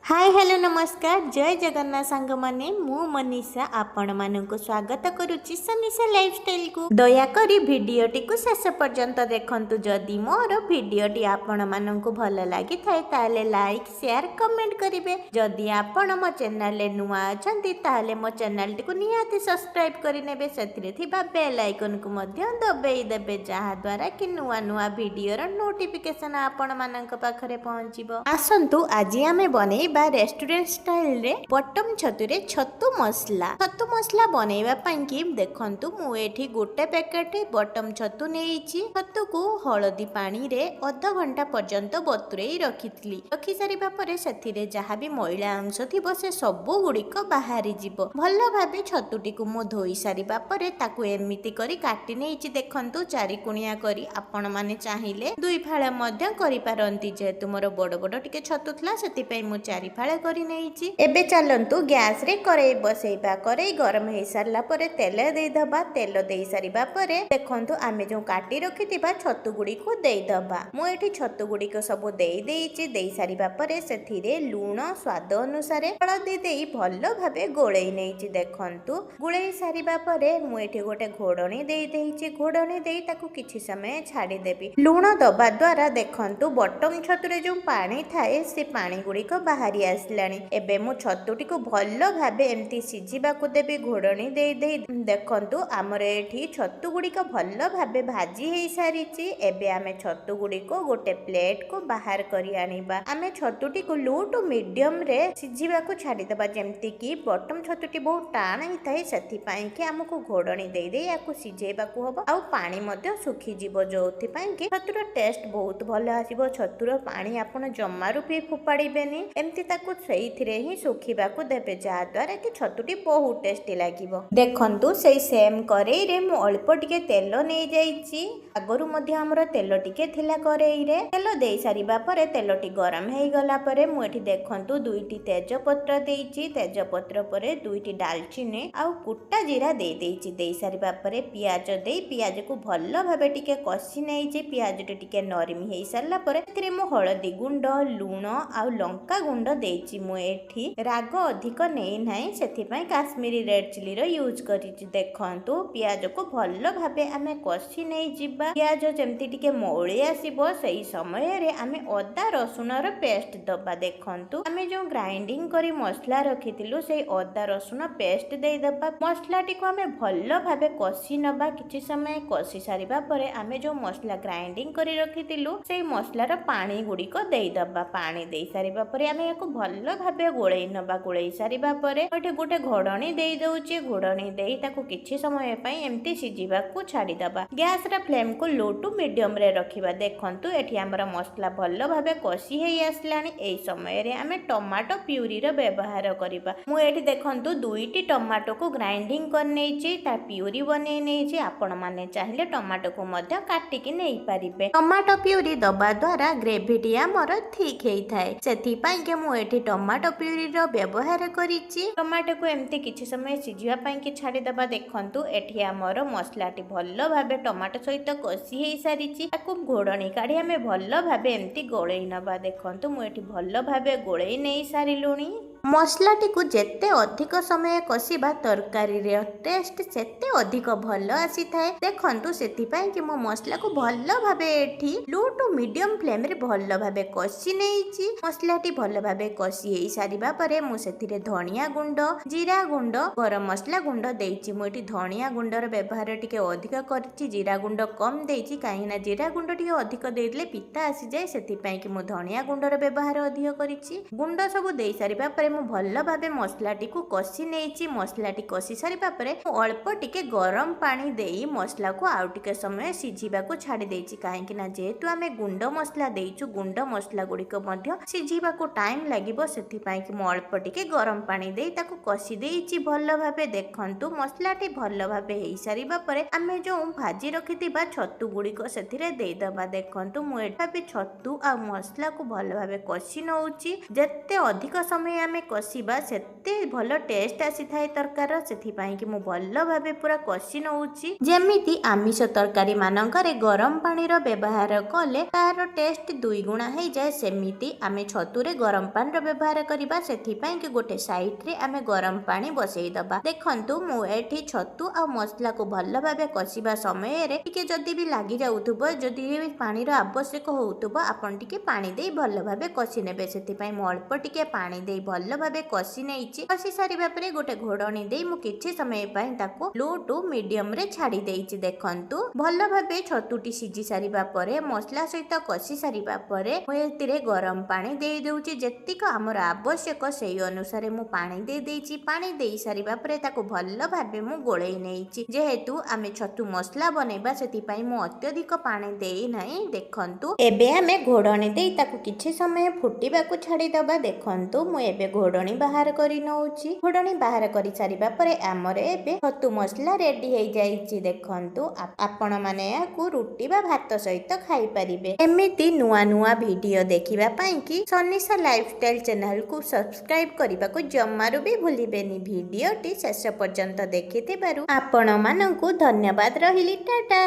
Hi hello नमस्कार जय जगन्नाथ सांग माने मु मनीषा आपण मानक स्वागत करुच्ची सनीषा लाइफस्टाइल को दयाकोरी भिडियोटी को शेष पर्यंत देखंतु जदि मोर भिडियोटी आपण मानक भल लागि थाए ताले लाइक शेयर कमेंट करिवे जदि आपण मो चैनल ले नुआ अछंती ताले मो चैनल टी को निहाती सब्सक्राइब करि नेबे सेथिरे थिबा बेल आइकन को मध्य दबेई देबे जहा द्वारा कि नुआ नुआ भिडियो रो नोटिफिकेशन आपण मानक पाखरे पहुंचीबो। आसंतु आजि आमे बनै रेस्टोरेंट स्टाइल रे बटम छतुरे छतु मसला बनैबा पई कि देखंतु मु एठी गोटे पैकेट बटम छतु नेइची। छतु को हळदी पानी रे आधा घंटा पर्यंत बतुरेई रखी सारिबा परे सेथिरे जहा भी मैला अंश थिबो से सबु गुड़िक बाहरी जिवो। भल भाबे छतुटी को मु धोई सारिबा परे ताकू एमिति करी काटी नेइची। देखंतु चारि कुणिया करी आपण माने चाहिले दुई फाळे मध्य करि पारंती जेतु मोर बड़ बड़ टिके छतु थला सेति पई मु चारि फाळे करि नेइची। एबे चलंतु गैस रे करेई बसैबा। करेई गरम हे सारला परे तेल देई दबा। तेल देई सारिबा परे देखंतु आमे जो काटी रखितिबा छतु गुडी को देई दबा। मु एठी छतु गुडी को सब देई देइची। देई सारिबा परे सेथिरे लूण स्वाद अनुसार हळदी देई भल्लो भाबे गोळेई नेइची। देखंतु गोळेई सारिबा परे मु एठी गोटे घोडणी देई देइची। घोडणी देई ताकू किछि समय छाडी देबी। लूण दबा द्वारा देखंतु बटम छतुरे जो पानी थाए से पानी गुडी को बाहरी आसलानी। एबे मु छतुटी को भल्लो भाबे एमती सिझिबा को देबी। घोडणी देई देई देखंतु हमर एठी छतु गुडी को भल्लो भाबे भाजी हेई सारिची। एबे आमे छतु गुडी को गोटे प्लेट को बाहर करी आनिबा। आमे छतुटी को लो टू मीडियम रे सिझिबा को छाडी दबा जेमती कि बटम छतुटी बहुत टाण ही थाए सेथि पई कि हमको घोडणी देई देई याकू सिझेबा को हबो। आ पानी मध्ये सुखी जिवो जोथि पई कि छतुर टेस्ट बहुत भलो आसीबो। छतुर पानी आपण जम्मारू पी फुपाड़ीबेनी एमती ताकू सेइथिरे ही सुखीबा को देबे जा द्वारा कि छतुटी बहुत टेस्टी लागिबो। देखंतु सेई सेम करेई रे मु अल्प टिके तेल नै जाईची। आगरु मध्ये हमर तेल टिके थिला करेई रे। तेल देई सारिबा परे तेलटी गरम हेई गला परे मु एठी देखंतु दुईटी तेज पत्र देईची। तेज पत्र परे दुईटी दालचीनी आ कुटा जीरा देई देईची। देई सारिबा परे पियाज देई पियाज को भल्लो भाबे टिके कसी नेईची। पियाज टिके नरम हेई सारला परे एथिरे मु हळदी गुंड लूण आ लंका गुंड देईची। मु एठी राग अधिक नेई नाही सेथि पई काश्मीरी रेड चिली रो यूज करिची। देखंतु पियाज को भल्लो भाबे आमे कसी नेई जिबा। पियाज जेमति टिके मौळी आसीबो सेही समय रे आमे अदा रसुण रो पेस्ट दबा। देखंतु आमे जो ग्राइंडिंग करी मसला रखितिलु सेही अदा रसुण पेस्ट देई दबा। मसलाटी को आमे भल्लो भाबे कसी नबा। किछि समय कसी सारिबा परे आमे जो मसला ग्राइंडिंग करी रखितिलु सेही मसलार पानी गुडी को देई दबा। पानी देई सारिबा परे आमे याको भल्लो भाबे गोळेई नबा। गोळेई सारिबा परे एठे गोटे घोडणी देई दउची। घोडणी देई ताको किछि समय पई एम्ति सिझिबा को छाडी दबा। गैस रा फ्लेम को लो टू मीडियम रे रखिबा। देखंतु एठी हमर मसला भल्लो भाबे कसी हेई आसलानी। एई समय रे आमे टमाटो प्यूरी रो व्यवहार करिबा। मु एठी देखंतु दुईटी टमाटो को ग्राइंडिंग कर नेइची ता प्यूरी बनै नेइची। आपण माने चाहिले टमाटो को मध्य काटी कि नेई पारिबे। टमाटो प्यूरी दबा द्वारा ग्रेवीटी हमर ठीक हेई थाए सेथि पई के मु एठी टमाटो प्यूरी रो व्यवहार करिची। टमाटो को एम्ति किछि समय सिझिबा पई कि छाडी दबा। देखंतु एठी हमर मसलाटी भल्लो भाबे टमाटो सहित कसी हेई सारिची। ताकू घोडणी काढी हमें भल्लो भाबे एम्ति गोळेई नबा। देखंतु मु एठी भल्लो भाबे गोळेई नेई सारिलुणी। मसलाटी को जेते अधिक समय कसिबा तरकारी रे टेस्ट सेते अधिक भलो आसी थाए। देखंतु सेति पई कि मो मसला को भल्लो भाबे एठी लो टू मीडियम फ्लेम रे भल्लो भाबे कसी नेइची। मसलाटी भल्लो भाबे कसी हेई सारिबा परे मु सेतिरे धनिया गुंड जीरा गुंड गरम मसला गुंड देइची। मु एठी धनिया गुंडर व्यवहार टिके अधिक करची जीरा गुंड कम देइची काहे ना जीरा गुंड टिके अधिक देइले पिता आसी जाय सेति पई कि मु धनिया गुंडर व्यवहार अधिक करिची। गुंड सब देइ सारिबा परे मु भल्लो भाबे मसलाटी को कसी नेइची। मसलाटी कसी सारिबा परे मु अल्प टिके गरम पानी देई मसला को आउ टिके समय सिझिबा को छाडी देइची। काहे कि ना जेतु आमे गुंड मसला देइचु गुंड मसला गुडी को मध्य सिझिबा को टाइम लागिबो सेति पई कि मु अल्प टिके गरम पानी देई ताको कसी देइची भल्लो भाबे। देखंतु मसलाटी भल्लो भाबे हेई सारिबा परे आमे जो भाजी रखितिबा छतु गुडी को सेथिरे देई दबा। देखंतु मु एठा भी छतु आ मसला को भल्लो भाबे कसी नउची। जेते अधिक समय आमे आमे कषिबा सेते भल टेस्ट आसी थाए तरकार सेथिपाई कि मु भल भाबे पूरा कषि नउची। जेमिति आमिष तरकारी मानकरे गरम पानीर व्यवहार कले तार टेस्ट दुई गुणा हो जाए सेमिति आमे छतुरे गरम पानी व्यवहार करिबा सेथिपाई कि गोटे साइड रे आमे गरम पानी बसई दबा। देखंतु मु एठी छतु आ मसला को भल भाबे कषिबा समय रे टिके जदी भी लागी जाउथुबो जदी पानीर आवश्यक होउथुबो आपण टिके पानी देई भल भाबे कषि नेबे। सेथिपाई मु अल्प टिके पानी देई भल भाबे कषि नेइची। कषि सारिबा परे गोटे घोडणी देई मु किछि समय पई ताको लो टू मीडियम रे छाड़ी देइची। देखंतु भल भाबे छतुटी सिझी सारिबा परे मसला सहित कषि सारिबा परे मु एतिरे गरम पानी देई देउची। जेतिक हमर आवश्यक सेई अनुसार मु पानी देई देइची। पानी देई सारिबा परे ताको भल भाबे मु गोळेई नेइची। जेहेतु आमे छतु मसला बनेबा सेतिपाई मु अत्यधिक पानी देई नाही। देखंतु एबे आमे घोडणी देई ताको किछि समय फुटिबाकू छाड़ी दबा। देखंतु मु एबे घोडणी बाहर करी नउची। घोडणी बाहर करी सारिबा परे हमर एबे छतु मसला रेडी हेई जाईची। देखंतु आपण माने याकू रुटी बा भात सहित खाई परिबे। एमिति नुआ नुआ वीडियो देखिबा पई कि सनिशा लाइफस्टाइल चैनल को सब्सक्राइब करबा को जम्मारू भी भूलिबेनी। वीडियोटी शेष पर्यंत देखिथिबारु आपण माननकु धन्यवाद रहिली। टाटा।